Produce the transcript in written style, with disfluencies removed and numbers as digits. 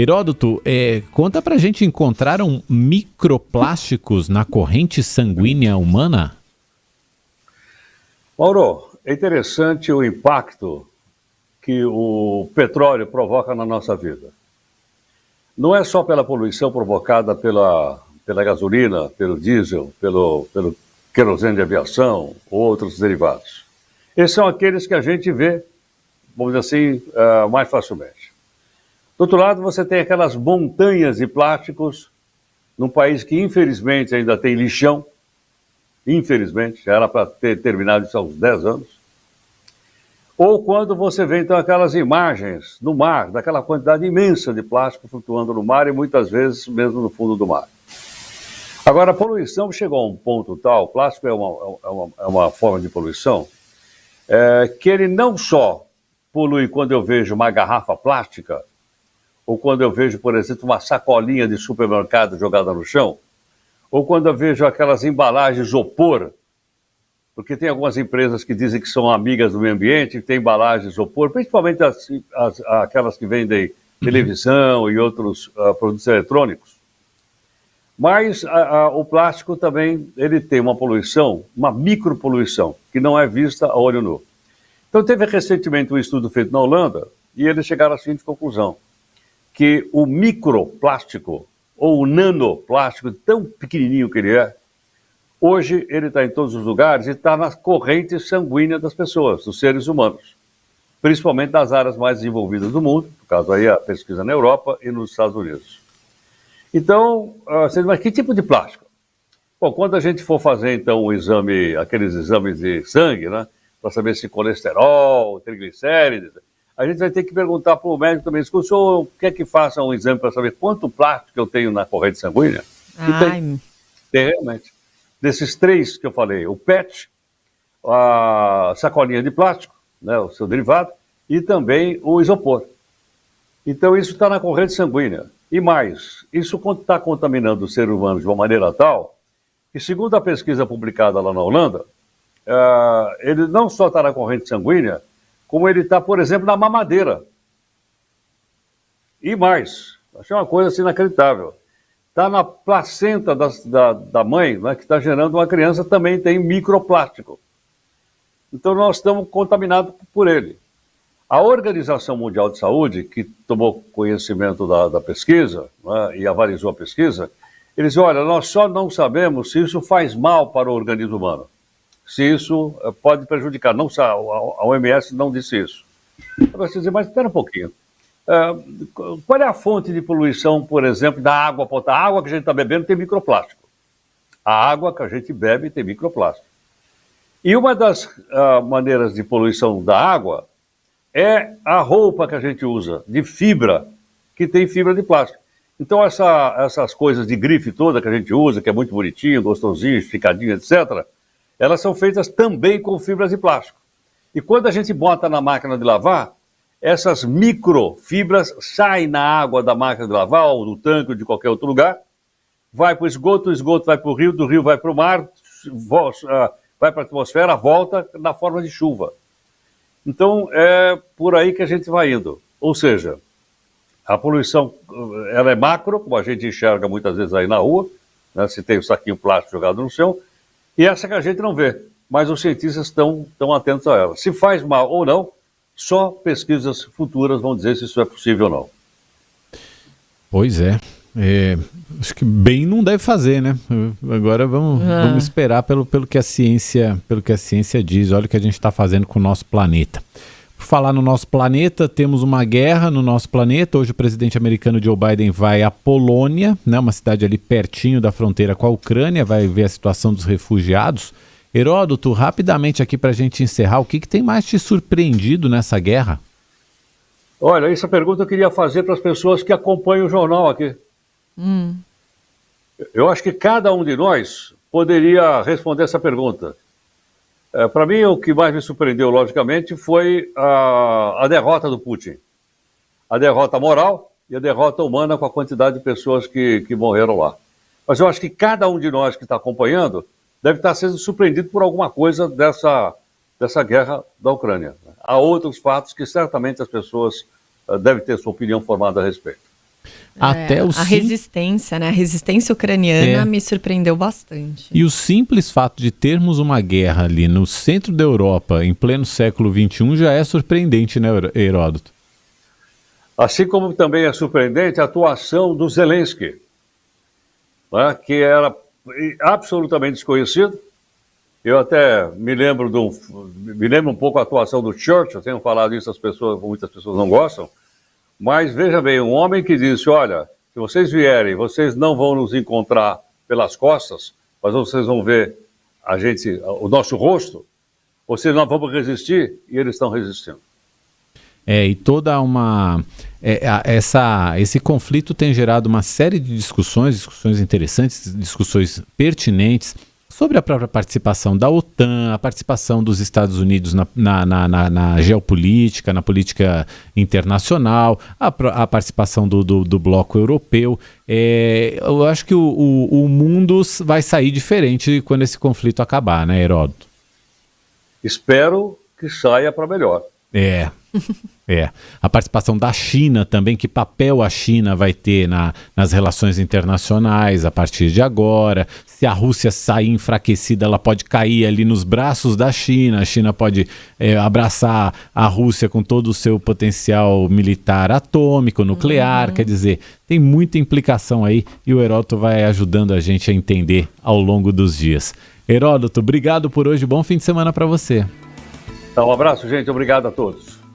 Heródoto, conta pra gente, encontraram microplásticos na corrente sanguínea humana? Mauro, é interessante o impacto que o petróleo provoca na nossa vida. Não é só pela poluição provocada pela gasolina, pelo diesel, pelo querosene de aviação ou outros derivados. Esses são aqueles que a gente vê, vamos dizer assim, mais facilmente. Do outro lado, você tem aquelas montanhas de plásticos num país que, infelizmente, ainda tem lixão. Infelizmente, já era para ter terminado isso há uns 10 anos. Ou quando você vê, então, aquelas imagens no mar, daquela quantidade imensa de plástico flutuando no mar e muitas vezes mesmo no fundo do mar. Agora, a poluição chegou a um ponto tal, o plástico é uma forma de poluição, que ele não só polui quando eu vejo uma garrafa plástica, ou quando eu vejo, por exemplo, uma sacolinha de supermercado jogada no chão, ou quando eu vejo aquelas embalagens de isopor, porque tem algumas empresas que dizem que são amigas do meio ambiente, que tem embalagens de isopor, principalmente aquelas que vendem televisão e outros produtos eletrônicos. Mas o plástico também ele tem uma poluição, uma micropoluição, que não é vista a olho nu. Então teve recentemente um estudo feito na Holanda e eles chegaram à seguinte conclusão, que o microplástico ou o nanoplástico, tão pequenininho que ele é, hoje ele está em todos os lugares e está na corrente sanguínea das pessoas, dos seres humanos, principalmente nas áreas mais desenvolvidas do mundo, no caso aí a pesquisa na Europa e nos Estados Unidos. Então, mas que tipo de plástico? Bom, quando a gente for fazer então o exame, aqueles exames de sangue, né, para saber se colesterol, triglicérides, a gente vai ter que perguntar para o médico também, se o senhor quer que faça um exame para saber quanto plástico eu tenho na corrente sanguínea? E tem realmente. Desses três que eu falei, o PET, a sacolinha de plástico, né, o seu derivado, e também o isopor. Então isso está na corrente sanguínea. E mais, isso está contaminando o ser humano de uma maneira tal que, segundo a pesquisa publicada lá na Holanda, ele não só está na corrente sanguínea, como ele está, por exemplo, na mamadeira. E mais, achei uma coisa assim inacreditável. Está na placenta da mãe, né, que está gerando uma criança, também tem microplástico. Então nós estamos contaminados por ele. A Organização Mundial de Saúde, que tomou conhecimento da pesquisa, né, e avalizou a pesquisa, eles dizem, olha, nós só não sabemos se isso faz mal para o organismo humano. Se isso pode prejudicar. Não, a OMS não disse isso. Você diz, mas espera um pouquinho. Qual é a fonte de poluição, por exemplo, da água potável? A água que a gente está bebendo tem microplástico. A água que a gente bebe tem microplástico. E uma das maneiras de poluição da água é a roupa que a gente usa, de fibra, que tem fibra de plástico. Então essas coisas de grife toda que a gente usa, que é muito bonitinho, gostosinho, esticadinho, etc., elas são feitas também com fibras de plástico. E quando a gente bota na máquina de lavar, essas microfibras saem na água da máquina de lavar, ou do tanque, ou de qualquer outro lugar, vai para o esgoto vai para o rio, do rio vai para o mar, vai para a atmosfera, volta na forma de chuva. Então, é por aí que a gente vai indo. Ou seja, a poluição ela é macro, como a gente enxerga muitas vezes aí na rua, né, se tem o saquinho plástico jogado no chão, e essa que a gente não vê, mas os cientistas estão atentos a ela. Se faz mal ou não, só pesquisas futuras vão dizer se isso é possível ou não. Pois é. Acho que bem não deve fazer, né? Agora vamos esperar pelo que a ciência diz. Olha o que a gente está fazendo com o nosso planeta. Por falar no nosso planeta, temos uma guerra no nosso planeta. Hoje o presidente americano Joe Biden vai à Polônia, né, uma cidade ali pertinho da fronteira com a Ucrânia, vai ver a situação dos refugiados. Heródoto, rapidamente aqui para a gente encerrar, o que tem mais te surpreendido nessa guerra? Olha, essa pergunta eu queria fazer para as pessoas que acompanham o jornal aqui. Eu acho que cada um de nós poderia responder essa pergunta. Para mim, o que mais me surpreendeu, logicamente, foi a derrota do Putin. A derrota moral e a derrota humana com a quantidade de pessoas que morreram lá. Mas eu acho que cada um de nós que está acompanhando deve estar sendo surpreendido por alguma coisa dessa guerra da Ucrânia. Há outros fatos que certamente as pessoas devem ter sua opinião formada a respeito. Até a resistência, né? A resistência ucraniana me surpreendeu bastante. E o simples fato de termos uma guerra ali no centro da Europa, em pleno século XXI, já é surpreendente, né, Heródoto? Assim como também é surpreendente a atuação do Zelensky, né, que era absolutamente desconhecido. Eu até me lembro um pouco a atuação do Churchill, eu tenho falado isso, muitas pessoas não gostam, mas veja bem, um homem que disse, olha, se vocês vierem, vocês não vão nos encontrar pelas costas, mas vocês vão ver o nosso rosto, vocês não vão resistir, e eles estão resistindo. E toda esse conflito tem gerado uma série de discussões interessantes, discussões pertinentes, sobre a própria participação da OTAN, a participação dos Estados Unidos na geopolítica, na política internacional, a participação do bloco europeu. Eu acho que o mundo vai sair diferente quando esse conflito acabar, né, Heródoto? Espero que saia para melhor. A participação da China também, que papel a China vai ter nas relações internacionais a partir de agora. Se a Rússia sair enfraquecida, ela pode cair ali nos braços da China. A China pode abraçar a Rússia com todo o seu potencial militar atômico, nuclear. Quer dizer, tem muita implicação aí e o Heródoto vai ajudando a gente a entender ao longo dos dias. Heródoto, obrigado por hoje, bom fim de semana para você. Um abraço, gente, obrigado a todos.